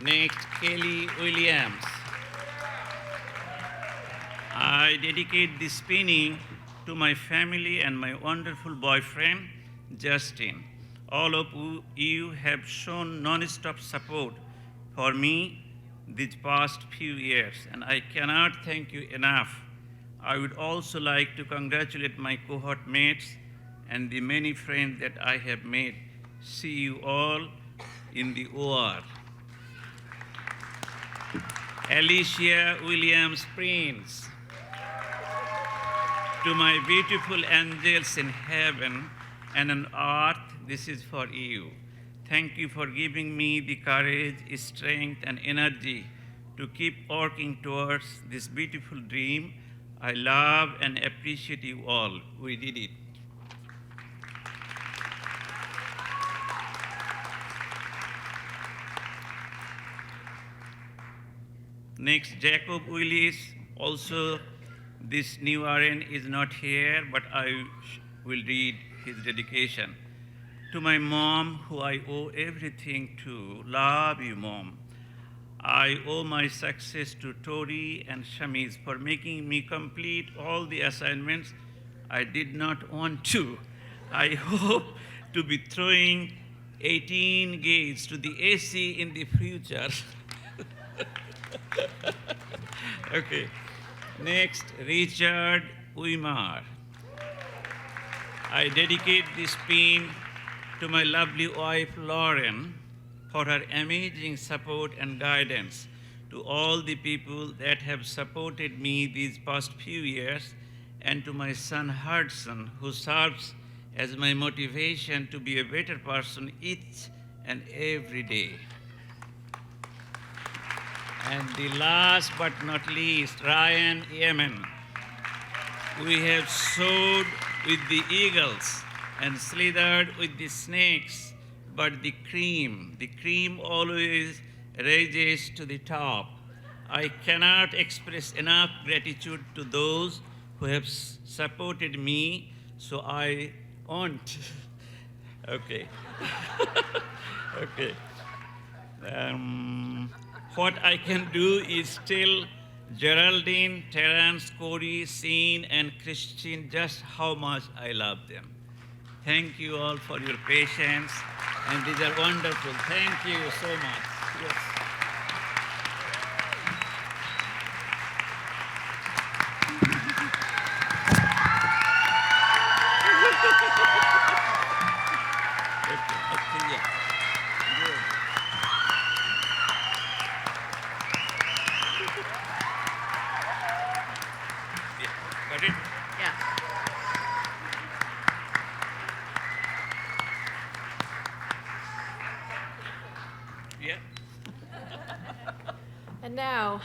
Next, Kelly Williams. I dedicate this pinning to my family and my wonderful boyfriend, Justin. All of you have shown non-stop support for me these past few years, and I cannot thank you enough. I would also like to congratulate my cohort mates and the many friends that I have made. See you all in the OR. Alicia Williams Prince. To my beautiful angels in heaven and on earth, this is for you. Thank you for giving me the courage, strength, and energy to keep working towards this beautiful dream. I love and appreciate you all. We did it. Next, Jacob Willis. Also, this new RN is not here, but I will read his dedication. To my mom, who I owe everything to, love you, Mom. I owe my success to Tori and Shamiz for making me complete all the assignments I did not want to. I hope to be throwing 18 gates to the AC in the future. Okay. Next, Richard Uymar. I dedicate this pin to my lovely wife, Lauren, for her amazing support and guidance. to all the people that have supported me these past few years, and to my son Hudson, who serves as my motivation to be a better person each and every day. And the last but not least, Ryan Yemen. We have soared with the eagles and slithered with the snakes, but the cream always rises to the top. I cannot express enough gratitude to those who have supported me, so I won't. Okay. Okay. What I can do is tell Geraldine, Terence, Corey, Sean, and Christine just how much I love them. Thank you all for your patience, and these are wonderful. Thank you so much. Yes. Okay, yeah. Good. Yeah, got it? Yeah. Yeah. And now,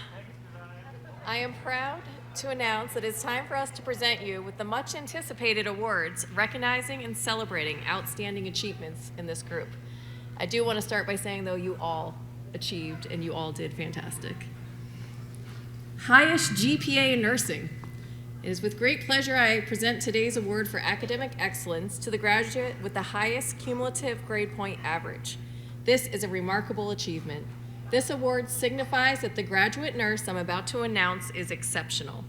I am proud to announce that it's time for us to present you with the much anticipated awards recognizing and celebrating outstanding achievements in this group. I do want to start by saying, though, you all achieved and you all did fantastic. Highest GPA in nursing. It is with great pleasure I present today's award for academic excellence to the graduate with the highest cumulative grade point average. This is a remarkable achievement. This award signifies that the graduate nurse I'm about to announce is exceptional.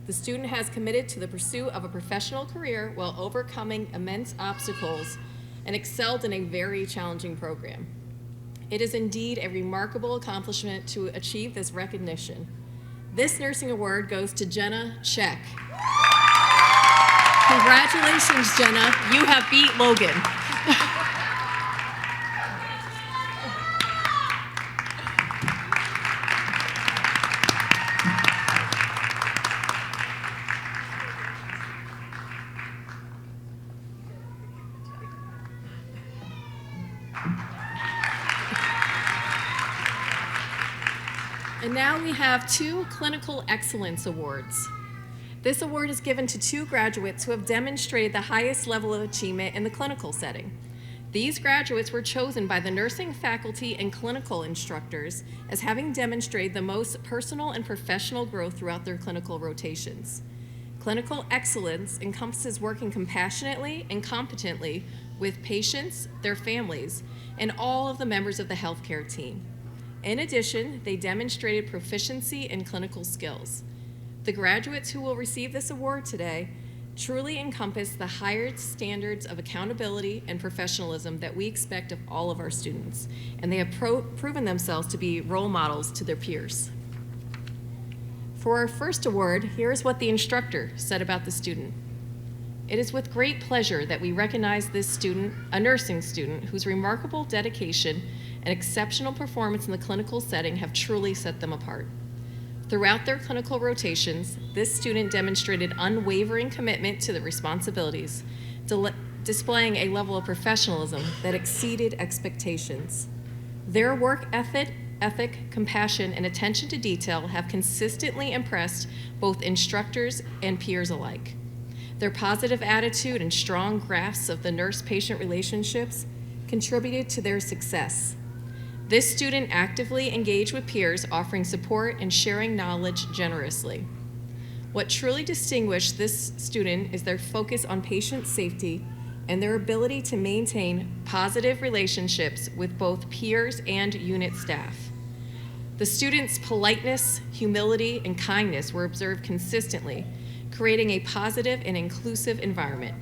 The student has committed to the pursuit of a professional career while overcoming immense obstacles and excelled in a very challenging program. It is indeed a remarkable accomplishment to achieve this recognition. This nursing award goes to Jenna Check. Congratulations, Jenna. You have beat Logan. And now we have 2 Clinical Excellence Awards. This award is given to 2 graduates who have demonstrated the highest level of achievement in the clinical setting. These graduates were chosen by the nursing faculty and clinical instructors as having demonstrated the most personal and professional growth throughout their clinical rotations. Clinical excellence encompasses working compassionately and competently with patients, their families, and all of the members of the healthcare team. In addition, they demonstrated proficiency in clinical skills. The graduates who will receive this award today truly encompass the higher standards of accountability and professionalism that we expect of all of our students, and they have proven themselves to be role models to their peers. For our first award, here is what the instructor said about the student. It is with great pleasure that we recognize this student, a nursing student, whose remarkable dedication and exceptional performance in the clinical setting have truly set them apart. Throughout their clinical rotations, this student demonstrated unwavering commitment to the responsibilities, displaying a level of professionalism that exceeded expectations. Their work ethic, compassion, and attention to detail have consistently impressed both instructors and peers alike. Their positive attitude and strong grasp of the nurse-patient relationships contributed to their success. This student actively engaged with peers, offering support and sharing knowledge generously. What truly distinguished this student is their focus on patient safety and their ability to maintain positive relationships with both peers and unit staff. The student's politeness, humility, and kindness were observed consistently, creating a positive and inclusive environment.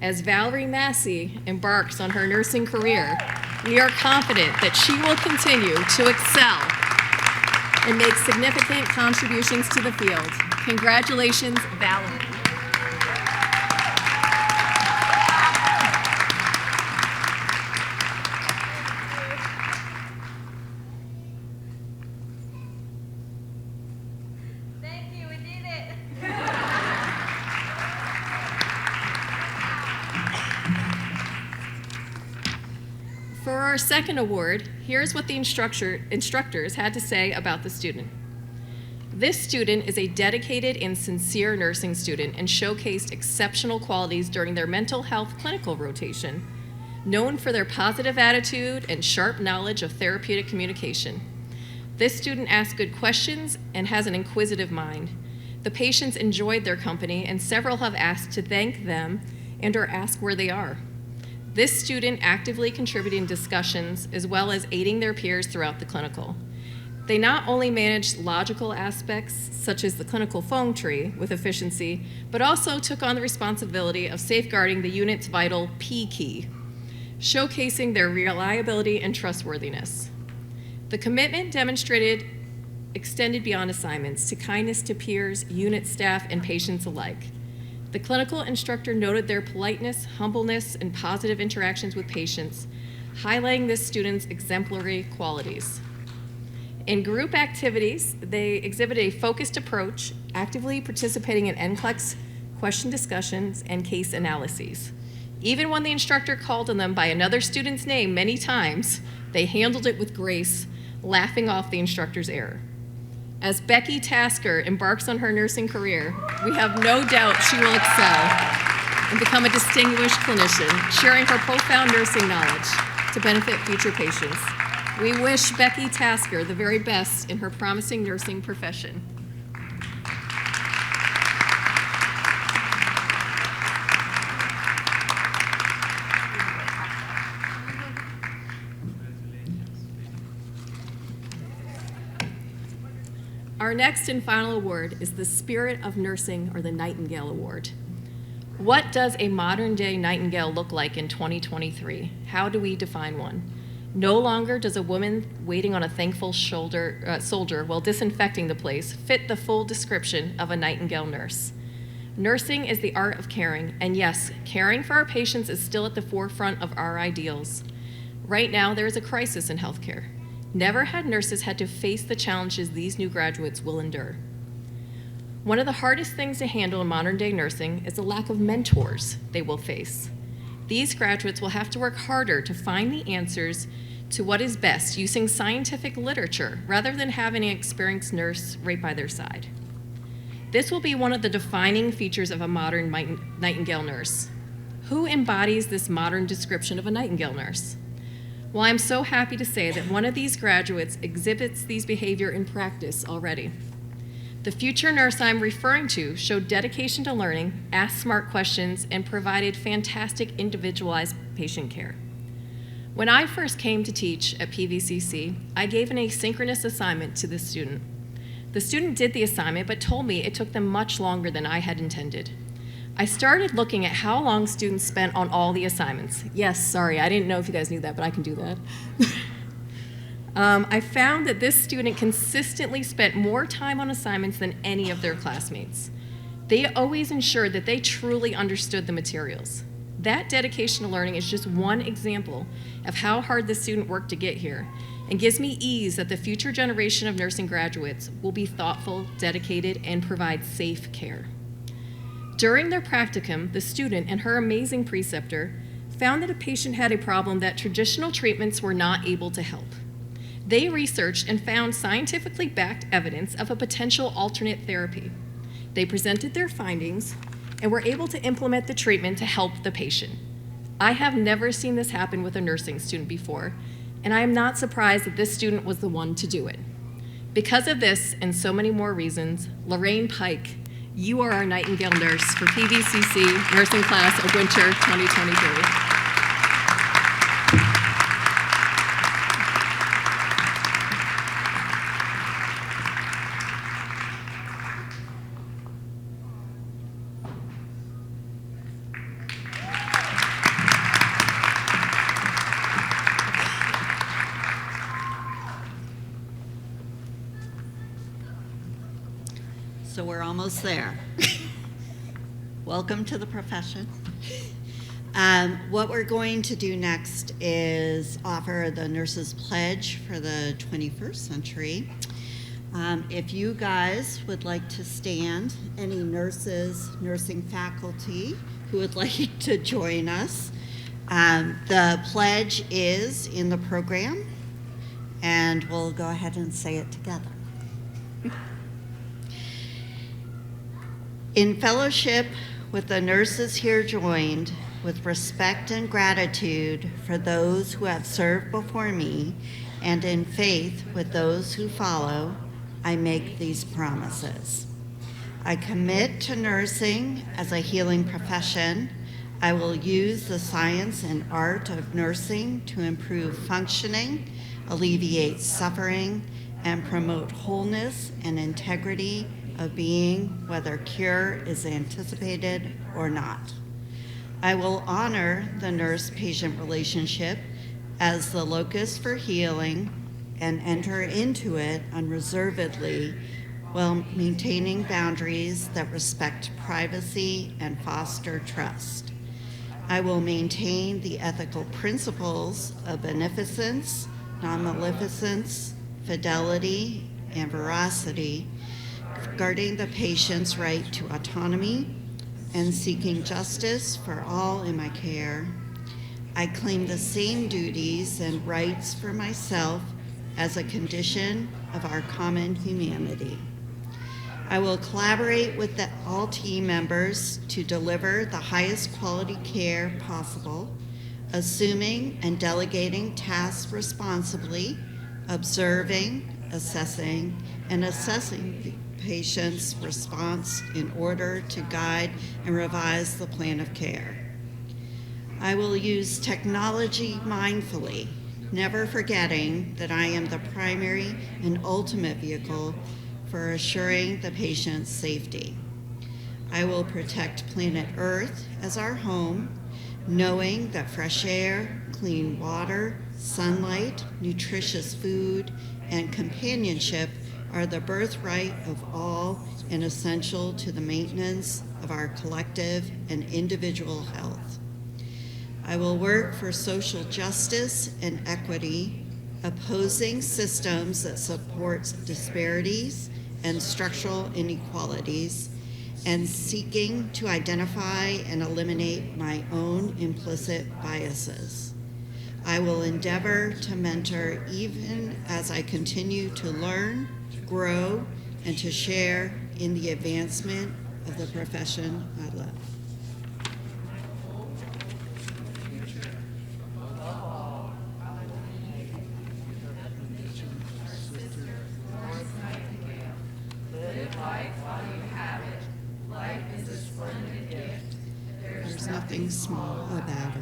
As Valerie Massey embarks on her nursing career, we are confident that she will continue to excel and make significant contributions to the field. Congratulations, Valerie. our second award, here's what the instructors had to say about the student. This student is a dedicated and sincere nursing student and showcased exceptional qualities during their mental health clinical rotation, known for their positive attitude and sharp knowledge of therapeutic communication. This student asks good questions and has an inquisitive mind. The patients enjoyed their company, and several have asked to thank them and/or ask where they are. This student actively contributed in discussions as well as aiding their peers throughout the clinical. They not only managed logical aspects, such as the clinical phone tree, with efficiency, but also took on the responsibility of safeguarding the unit's vital P key, showcasing their reliability and trustworthiness. The commitment demonstrated extended beyond assignments to kindness to peers, unit staff, and patients alike. The clinical instructor noted their politeness, humbleness, and positive interactions with patients, highlighting this student's exemplary qualities. In group activities, they exhibited a focused approach, actively participating in NCLEX question discussions and case analyses. Even when the instructor called on them by another student's name many times, they handled it with grace, laughing off the instructor's error. As Becky Tasker embarks on her nursing career, we have no doubt she will excel and become a distinguished clinician, sharing her profound nursing knowledge to benefit future patients. We wish Becky Tasker the very best in her promising nursing profession. Our next and final award is the Spirit of Nursing, or the Nightingale Award. What does a modern-day Nightingale look like in 2023? How do we define one? No longer does a woman waiting on a thankful soldier while disinfecting the place fit the full description of a Nightingale nurse. Nursing is the art of caring, and yes, caring for our patients is still at the forefront of our ideals. Right now, there is a crisis in healthcare. Never had nurses had to face the challenges these new graduates will endure. One of the hardest things to handle in modern-day nursing is the lack of mentors they will face. These graduates will have to work harder to find the answers to what is best using scientific literature rather than having an experienced nurse right by their side. This will be one of the defining features of a modern Nightingale nurse. Who embodies this modern description of a Nightingale nurse? Well, I'm so happy to say that one of these graduates exhibits these behavior in practice already. The future nurse I'm referring to showed dedication to learning, asked smart questions, and provided fantastic individualized patient care. When I first came to teach at PVCC, I gave an asynchronous assignment to this student. The student did the assignment, but told me it took them much longer than I had intended. I started looking at how long students spent on all the assignments. Yes, sorry, I didn't know if you guys knew that, but I can do that. I found that this student consistently spent more time on assignments than any of their classmates. They always ensured that they truly understood the materials. That dedication to learning is just one example of how hard the student worked to get here, and gives me ease that the future generation of nursing graduates will be thoughtful, dedicated, and provide safe care. During their practicum, the student and her amazing preceptor found that a patient had a problem that traditional treatments were not able to help. They researched and found scientifically backed evidence of a potential alternate therapy. They presented their findings and were able to implement the treatment to help the patient. I have never seen this happen with a nursing student before, and I am not surprised that this student was the one to do it. Because of this and so many more reasons, Lorraine Pike, you are our Nightingale nurse for PVCC Nursing Class of Winter 2023. So we're almost there. Welcome to the profession. What we're going to do next is offer the Nurses Pledge for the 21st century. If you guys would like to stand, any nurses, nursing faculty who would like to join us, The pledge is in the program, and we'll go ahead and say it together. In fellowship with the nurses here joined, with respect and gratitude for those who have served before me, and in faith with those who follow, I make these promises. I commit to nursing as a healing profession. I will use the science and art of nursing to improve functioning, alleviate suffering, and promote wholeness and integrity of being, whether cure is anticipated or not. I will honor the nurse-patient relationship as the locus for healing and enter into it unreservedly while maintaining boundaries that respect privacy and foster trust. I will maintain the ethical principles of beneficence, non-maleficence, fidelity, and veracity, guarding the patient's right to autonomy and seeking justice for all in my care. I claim the same duties and rights for myself as a condition of our common humanity. I will collaborate with all team members to deliver the highest quality care possible, assuming and delegating tasks responsibly, observing, assessing, and assessing the patient's response in order to guide and revise the plan of care. I will use technology mindfully, never forgetting that I am the primary and ultimate vehicle for assuring the patient's safety. I will protect planet Earth as our home, knowing that fresh air, clean water, sunlight, nutritious food, and companionship are the birthright of all and essential to the maintenance of our collective and individual health. I will work for social justice and equity, opposing systems that support disparities and structural inequalities, and seeking to identify and eliminate my own implicit biases. I will endeavor to mentor even as I continue to learn, grow, and to share in the advancement of the profession I love. There's nothing small about it.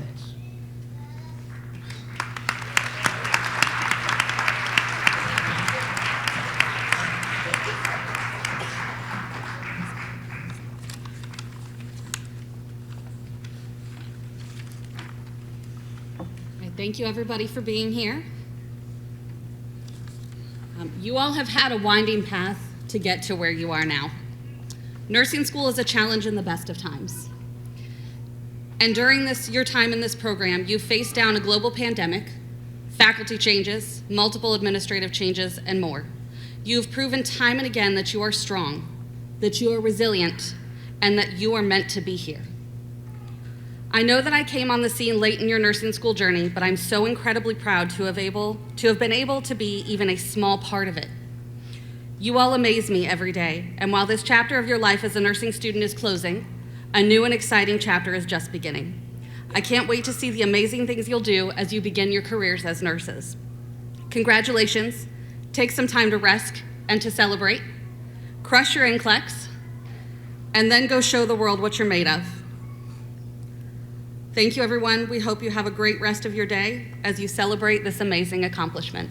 Thank you, everybody, for being here. You all have had a winding path to get to where you are now. Nursing school is a challenge in the best of times. And during your time in this program, you faced down a global pandemic, faculty changes, multiple administrative changes, and more. You've proven time and again that you are strong, that you are resilient, and that you are meant to be here. I know that I came on the scene late in your nursing school journey, but I'm so incredibly proud to have been able to be even a small part of it. You all amaze me every day, and while this chapter of your life as a nursing student is closing, a new and exciting chapter is just beginning. I can't wait to see the amazing things you'll do as you begin your careers as nurses. Congratulations. Take some time to rest and to celebrate. Crush your NCLEX, and then go show the world what you're made of. Thank you, everyone. We hope you have a great rest of your day as you celebrate this amazing accomplishment.